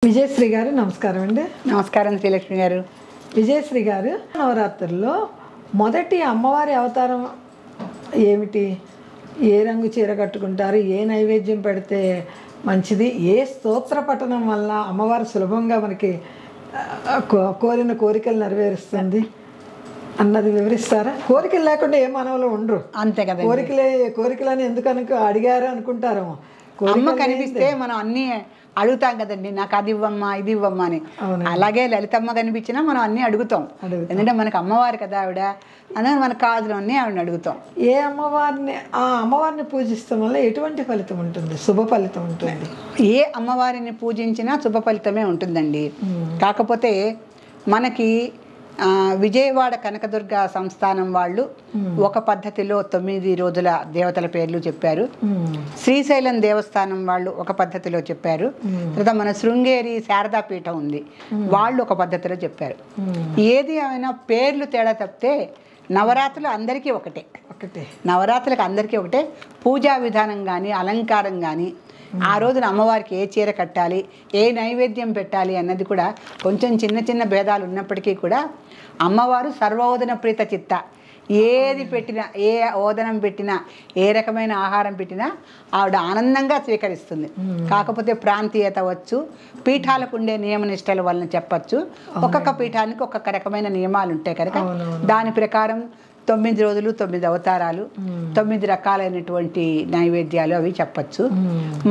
విజయశ్రీ గారు నమస్కారం అండి. నమస్కారం శ్రీలక్ష్మి గారు. విజయశ్రీ గారు, నవరాత్రుల్లో మొదటి అమ్మవారి అవతారం ఏమిటి? ఏ రంగు చీర కట్టుకుంటారు? ఏ నైవేద్యం పెడితే మంచిది? ఏ స్తోత్ర పఠనం వల్ల అమ్మవారు సులభంగా మనకి కోరిన కోరికలు నెరవేరుస్తుంది అన్నది వివరిస్తారా? కోరికలు లేకుండా ఏ మానవులు ఉండరు. అంతే కదా. కోరికలని ఎందుకు అడిగారు అనుకుంటారేమో. అమ్మ కనిపిస్తే మనం అన్నీ అడుగుతాం కదండి, నాకు అది ఇవ్వమ్మా ఇది ఇవ్వమ్మా అని. అలాగే లలితమ్మ కనిపించినా మనం అన్నీ అడుగుతాం. ఎందుకంటే మనకు అమ్మవారు కదా ఆవిడ, అందుకని మనకు కావాల్సిన అన్నీ ఆవిడని అడుగుతాం. ఏ అమ్మవారిని పూజిస్తాం వల్ల ఎటువంటి ఫలితం ఉంటుంది? శుభ ఫలితం ఉంటుంది. ఏ అమ్మవారిని పూజించినా శుభ ఫలితమే ఉంటుందండి. కాకపోతే మనకి విజయవాడ కనకదుర్గ సంస్థానం వాళ్ళు ఒక పద్ధతిలో 9 రోజుల దేవతల పేర్లు చెప్పారు. శ్రీశైలం దేవస్థానం వాళ్ళు ఒక పద్ధతిలో చెప్పారు. తర్వాత మన శృంగేరి శారదాపీఠం ఉంది, వాళ్ళు ఒక పద్ధతిలో చెప్పారు. ఏది అయినా పేర్లు తేడా తప్పితే నవరాత్రులు అందరికీ ఒకటే. నవరాత్రులకు అందరికీ ఒకటే. పూజా విధానం కానీ అలంకారం కానీ, ఆ రోజున అమ్మవారికి ఏ చీర కట్టాలి, ఏ నైవేద్యం పెట్టాలి అన్నది కూడా కొంచెం చిన్న చిన్న భేదాలు ఉన్నప్పటికీ కూడా అమ్మవారు సర్వోదన ప్రీత చిత్త. ఏది పెట్టినా, ఏ ఓదనం పెట్టినా, ఏ రకమైన ఆహారం పెట్టినా ఆవిడ ఆనందంగా స్వీకరిస్తుంది. కాకపోతే ప్రాంతీయత వచ్చు, పీఠాలకు ఉండే నియమ నిష్టల వలన చెప్పచ్చు. ఒక్కొక్క పీఠానికి ఒక్కొక్క రకమైన నియమాలు ఉంటాయి కనుక దాని ప్రకారం 9 రోజులు 9 అవతారాలు, 9 రకాలైనటువంటి నైవేద్యాలు అవి చెప్పచ్చు.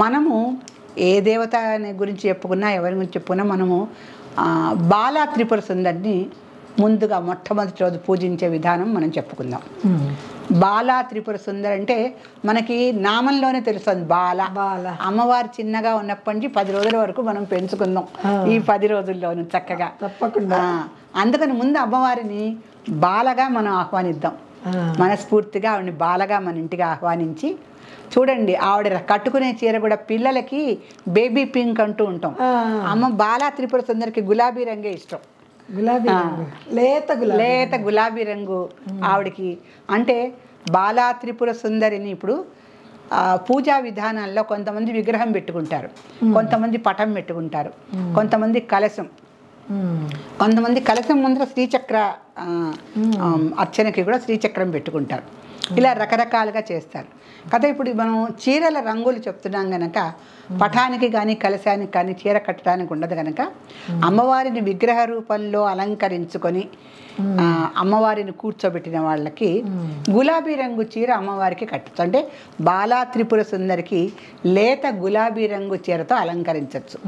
మనము ఏ దేవత గురించి చెప్పుకున్నా, ఎవరి గురించి చెప్పుకున్నా, మనము బాలా త్రిపుర సుందరిని ముందుగా మొట్టమొదటి రోజు పూజించే విధానం మనం చెప్పుకుందాం. బాలా త్రిపుర సుందరి అంటే మనకి నామంలోనే తెలుస్తుంది. బాల అమ్మవారు చిన్నగా ఉన్నప్పటి నుంచి 10 రోజుల వరకు మనం పెంచుకుందాం ఈ 10 రోజుల్లోనూ చక్కగా. తప్పకుండా. అందుకని ముందు అమ్మవారిని బాలగా మనం ఆహ్వానిద్దాం. మనస్ఫూర్తిగా ఆవిడని బాలగా మన ఇంటికి ఆహ్వానించి, చూడండి ఆవిడ కట్టుకునే చీర కూడా పిల్లలకి బేబీ పింక్ అంటూ ఉంటాం. అమ్మ బాలా త్రిపుర సుందరికి గులాబీ రంగే ఇష్టం. లేత గులాబీ రంగు ఆవిడకి. అంటే బాలా త్రిపుర సుందరిని ఇప్పుడు పూజా విధానాల్లో కొంతమంది విగ్రహం పెట్టుకుంటారు, కొంతమంది పటం పెట్టుకుంటారు, కొంతమంది కలశం, కొంతమంది కలశం ముందర శ్రీచక్ర అర్చనకి కూడా శ్రీచక్రం పెట్టుకుంటారు. ఇలా రకరకాలుగా చేస్తారు కదా. ఇప్పుడు మనం చీరల రంగులు చెప్తున్నాం కనుక పటానికి కానీ కలశానికి కానీ చీర కట్టడానికి ఉండదు కనుక అమ్మవారిని విగ్రహ రూపంలో అలంకరించుకొని అమ్మవారిని కూర్చోబెట్టిన వాళ్ళకి గులాబీ రంగు చీర అమ్మవారికి కట్టచ్చు. అంటే బాలా త్రిపుర సుందరికి లేత గులాబీ రంగు చీరతో అలంకరించవచ్చు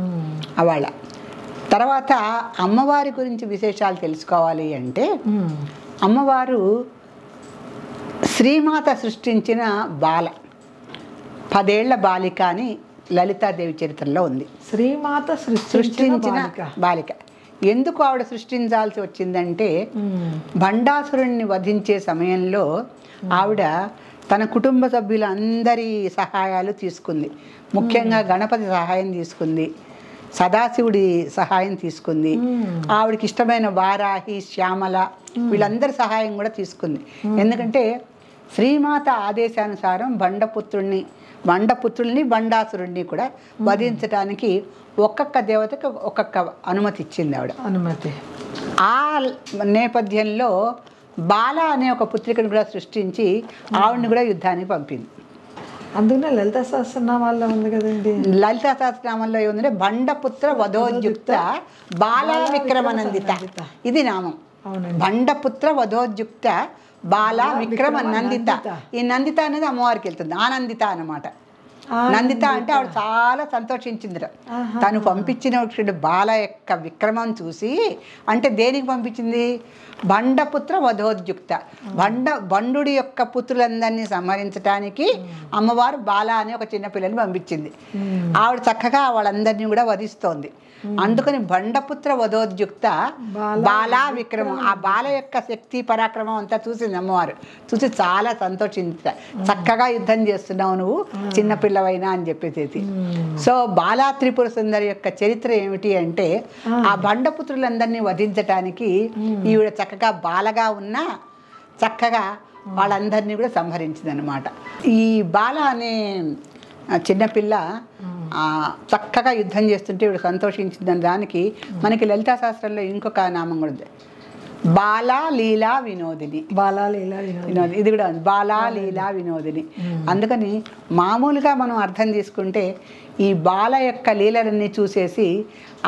అవాళ. తర్వాత అమ్మవారి గురించి విశేషాలు తెలుసుకోవాలి అంటే, అమ్మవారు శ్రీమాత సృష్టించిన బాల, 10 ఏళ్ల బాలిక అని లలితాదేవి చరిత్రలో ఉంది. శ్రీమాత సృష్టించిన బాలిక. ఎందుకు ఆవిడ సృష్టించాల్సి వచ్చిందంటే, భండాసురుణ్ణి వధించే సమయంలో ఆవిడ తన కుటుంబ సభ్యులందరి సహాయాలు తీసుకుంది. ముఖ్యంగా గణపతి సహాయం తీసుకుంది, సదాశివుడి సహాయం తీసుకుంది, ఆవిడకి ఇష్టమైన వారాహి, శ్యామల వీళ్ళందరి సహాయం కూడా తీసుకుంది. ఎందుకంటే శ్రీమాత ఆదేశానుసారం బండపుత్రుల్ని బండాసురుణ్ణి కూడా వధించడానికి ఒక్కొక్క దేవతకి ఒక్కొక్క అనుమతి ఇచ్చింది ఆవిడ. ఆ నేపథ్యంలో బాల అనే ఒక పుత్రికను కూడా సృష్టించి ఆవిడని కూడా యుద్ధానికి పంపింది. అందుకనే లలితా సహస్రనామాల్లో ఉంది కదండి. లలితా సహస్రనామంలో ఏముందంటే బండపుత్ర వధోద్యుక్త బాలా విక్రమనందిత, ఇది నామం. బండపుత్ర వధోద్యుక్త బాలా విక్రమ నందిత. ఈ నందిత అనేది అమ్మవారికి వెళ్తుంది, ఆనందిత అన్నమాట. నందిత అంటే ఆవిడ చాలా సంతోషించిందిట. తను పంపించిన బాల యొక్క విక్రమం చూసి. అంటే దేనికి పంపించింది? బండపుత్ర వధోద్యుక్త, బండు యొక్క పుత్రులందరినీ సంహరించడానికి అమ్మవారు బాల అనే ఒక చిన్న పిల్లని పంపించింది. ఆవిడ చక్కగా వాళ్ళందరినీ కూడా వధిస్తోంది. అందుకని బండపుత్ర వధోద్యుక్త బాలా విక్రమం. ఆ బాల యొక్క శక్తి పరాక్రమం అంతా చూసింది అమ్మవారు. చూసి చాలా సంతోషించ, చక్కగా యుద్ధం చేస్తున్నావు నువ్వు చిన్నపిల్లవైనా అని చెప్పేసి. సో బాలా త్రిపుర సుందరి యొక్క చరిత్ర ఏమిటి అంటే, ఆ బండపుత్రులందరినీ వధించటానికి ఈవిడ చక్కగా బాలగా ఉన్నా చక్కగా వాళ్ళందరినీ కూడా సంహరించింది అనమాట. ఈ బాల అనే చిన్నపిల్ల చక్కగా యుద్ధం చేస్తుంటే ఇవిడ సంతోషించిందని దానికి మనకి లలితా శాస్త్రంలో ఇంకొక నామం కూడా ఉంది, బాలా లీలా వినోదిని. బాలా లీలా వినోదిని ఇది కూడా ఉంది, బాలా లీలా వినోదిని. అందుకని మామూలుగా మనం అర్థం తీసుకుంటే ఈ బాల యొక్క లీలలన్నీ చూసేసి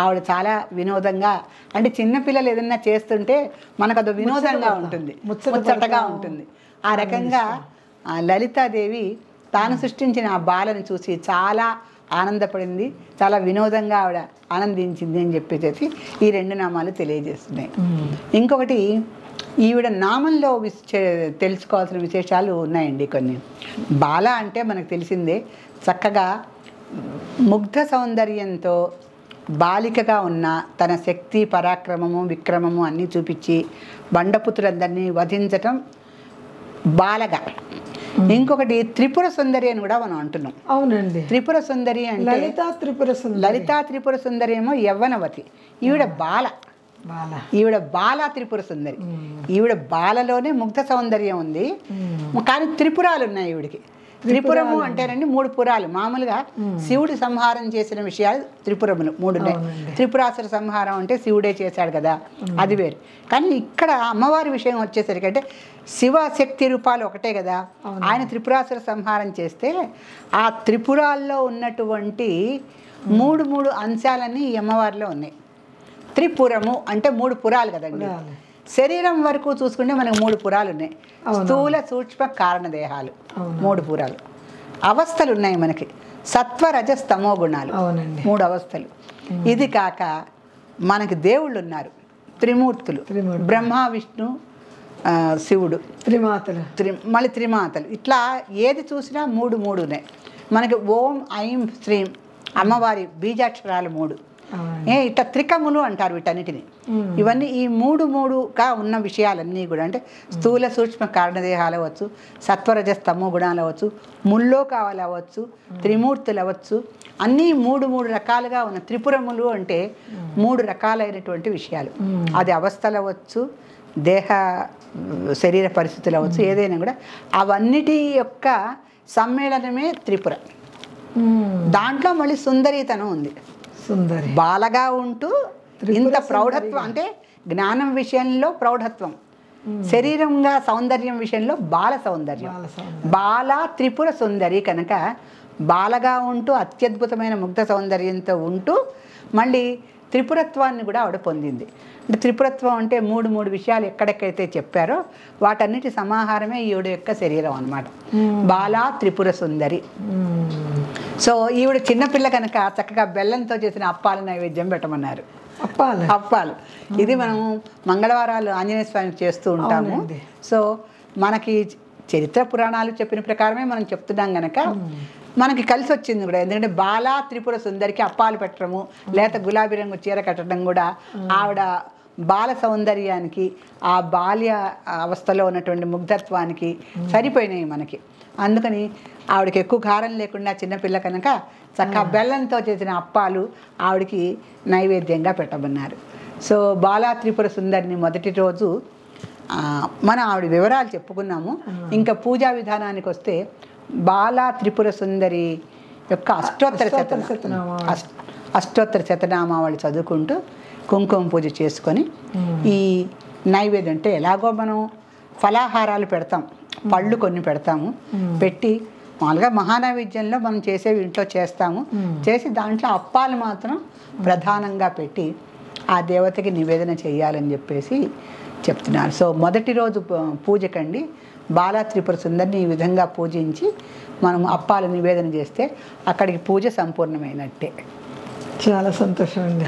ఆవిడ చాలా వినోదంగా, అంటే చిన్నపిల్లలు ఏదన్నా చేస్తుంటే మనకు అది వినోదంగా ఉంటుంది, ముచ్చటగా ఉంటుంది. ఆ రకంగా లలితాదేవి తాను సృష్టించిన ఆ బాలను చూసి చాలా ఆనందపడింది, చాలా వినోదంగా ఆవిడ ఆనందించింది అని చెప్పేసి ఈ 2 నామాలు తెలియజేస్తున్నాయి. ఇంకొకటి ఈవిడ నామంలో తెలుసుకోవాల్సిన విశేషాలు ఉన్నాయండి కొన్ని. బాల అంటే మనకు తెలిసిందే, చక్కగా ముగ్ధ సౌందర్యంతో బాలికగా ఉన్న తన శక్తి పరాక్రమము విక్రమము అన్నీ చూపించి బండపుత్రులందరినీ వధించటం బాలగా. ఇంకొకటి త్రిపుర సుందరి అని కూడా మనం అంటున్నాం. అవునండి, త్రిపుర సుందరి అంటే లలితా త్రిపుర సుందరి ఏమో యవ్వనవతి, ఈవిడ బాల. ఈవిడ బాల త్రిపుర సుందరి. ఈవిడ బాలలోనే ముగ్ధ సౌందర్యం ఉంది, కానీ త్రిపురాలు ఉన్నాయి ఈవిడికి. త్రిపురము అంటేనండి 3 పురాలు. మామూలుగా శివుడు సంహారం చేసిన విషయాలు త్రిపురములు 3 ఉన్నాయి. త్రిపురాసుర సంహారం అంటే శివుడే చేశాడు కదా, అది వేరు. కానీ ఇక్కడ అమ్మవారి విషయం వచ్చేసరికి అంటే శివశక్తి రూపాలు ఒకటే కదా, ఆయన త్రిపురాసుర సంహారం చేస్తే ఆ త్రిపురాల్లో ఉన్నటువంటి 3 అంశాలన్నీ ఈ అమ్మవారిలో ఉన్నాయి. త్రిపురము అంటే 3 పురాలు కదండి. శరీరం వరకు చూసుకుంటే మనకు 3 పురాలు ఉన్నాయి, స్థూల సూక్ష్మ కారణదేహాలు 3 పురాలు. అవస్థలు ఉన్నాయి మనకి, సత్వ రజస్ తమో గుణాలు 3 అవస్థలు. ఇది కాక మనకి దేవుళ్ళు ఉన్నారు, త్రిమూర్తులు, బ్రహ్మ విష్ణు శివుడు, మళ్ళీ త్రిమాతలు. ఇట్లా ఏది చూసినా 3 ఉన్నాయి మనకి. ఓం ఐం శ్రీం అమ్మవారి బీజాక్షరాలు 3. ఇట్లా త్రికములు అంటారు వీటన్నిటిని. ఇవన్నీ ఈ 3గా ఉన్న విషయాలన్నీ కూడా అంటే స్థూల సూక్ష్మ కారణదేహాలు అవ్వచ్చు, సత్వరజస్ తమో గుణాలు అవ్వచ్చు, ముల్లోకాలు అవ్వచ్చు, త్రిమూర్తులు అవ్వచ్చు, అన్నీ 3 రకాలుగా ఉన్న త్రిపురములు అంటే 3 రకాలైనటువంటి విషయాలు. అది అవస్థలు అవ్వచ్చు, దేహ శరీర పరిస్థితులు అవ్వచ్చు, ఏదైనా కూడా అవన్నిటి యొక్క సమ్మేళనమే త్రిపుర. దాంట్లో మళ్ళీ సుందరీతనం ఉంది. బాలగా ఉంటూ ఇంత ప్రౌఢత్వం అంటే జ్ఞానం విషయంలో ప్రౌఢత్వం, శరీరంగా సౌందర్యం విషయంలో బాల సౌందర్యం. బాల త్రిపుర సుందరి కనుక బాలగా ఉంటూ అత్యద్భుతమైన ముగ్ధ సౌందర్యంతో ఉంటూ మళ్ళీ త్రిపురత్వాన్ని కూడా ఆవిడ పొందింది. అంటే త్రిపురత్వం అంటే 3 విషయాలు ఎక్కడెక్కడైతే చెప్పారో వాటన్నిటి సమాహారమే ఈవిడ యొక్క శరీరం అన్నమాట. బాలా త్రిపుర సుందరి. సో ఈవిడ చిన్నపిల్ల కనుక చక్కగా బెల్లంతో చేసిన అప్పాల నైవేద్యం పెట్టమన్నారు. అప్పాలు ఇది మనం మంగళవారాలు ఆంజనేయ స్వామికి చేస్తూ ఉంటాము. సో మనకి చరిత్ర పురాణాలు చెప్పిన ప్రకారమే మనం చెప్తున్నాం కనుక మనకి కలిసి వచ్చింది కూడా. ఎందుకంటే బాలా త్రిపుర సుందరికి అప్పాలు పెట్టడము, లేక గులాబీ రంగు చీర కట్టడం కూడా ఆవిడ బాల సౌందర్యానికి, ఆ బాల్య అవస్థలో ఉన్నటువంటి ముగ్ధత్వానికి సరిపోయినాయి మనకి. అందుకని ఆవిడకి ఎక్కువ కారం లేకుండా చిన్నపిల్ల కనుక చక్కగా బెల్లంతో చేసిన అప్పాలు ఆవిడకి నైవేద్యంగా పెట్టమన్నారు. సో బాలా త్రిపుర సుందరిని మొదటి రోజు మనం ఆవిడ వివరాలు చెప్పుకున్నాము. ఇంకా పూజా విధానానికి వస్తే బాలా త్రిపుర సుందరి యొక్క అష్టోత్తర శతనామావళి చదువుకుంటూ కుంకుమ పూజ చేసుకొని ఈ నైవేద్యం అంటే ఎలాగో మనం ఫలాహారాలు పెడతాం, పళ్ళు కొన్ని పెడతాము, పెట్టి మామూలుగా మహానైవేద్యంలో మనం చేసేవి ఇంట్లో చేస్తాము, చేసి దాంట్లో అప్పాలు మాత్రం ప్రధానంగా పెట్టి ఆ దేవతకి నివేదన చేయాలని చెప్పేసి చెప్తున్నారు. సో మొదటి రోజు పూజకండి బాలా త్రిపుర సుందరిని ఈ విధంగా పూజించి మనం అప్పాలు నివేదన చేస్తే అక్కడికి పూజ సంపూర్ణమైనట్టే. చాలా సంతోషం అండి.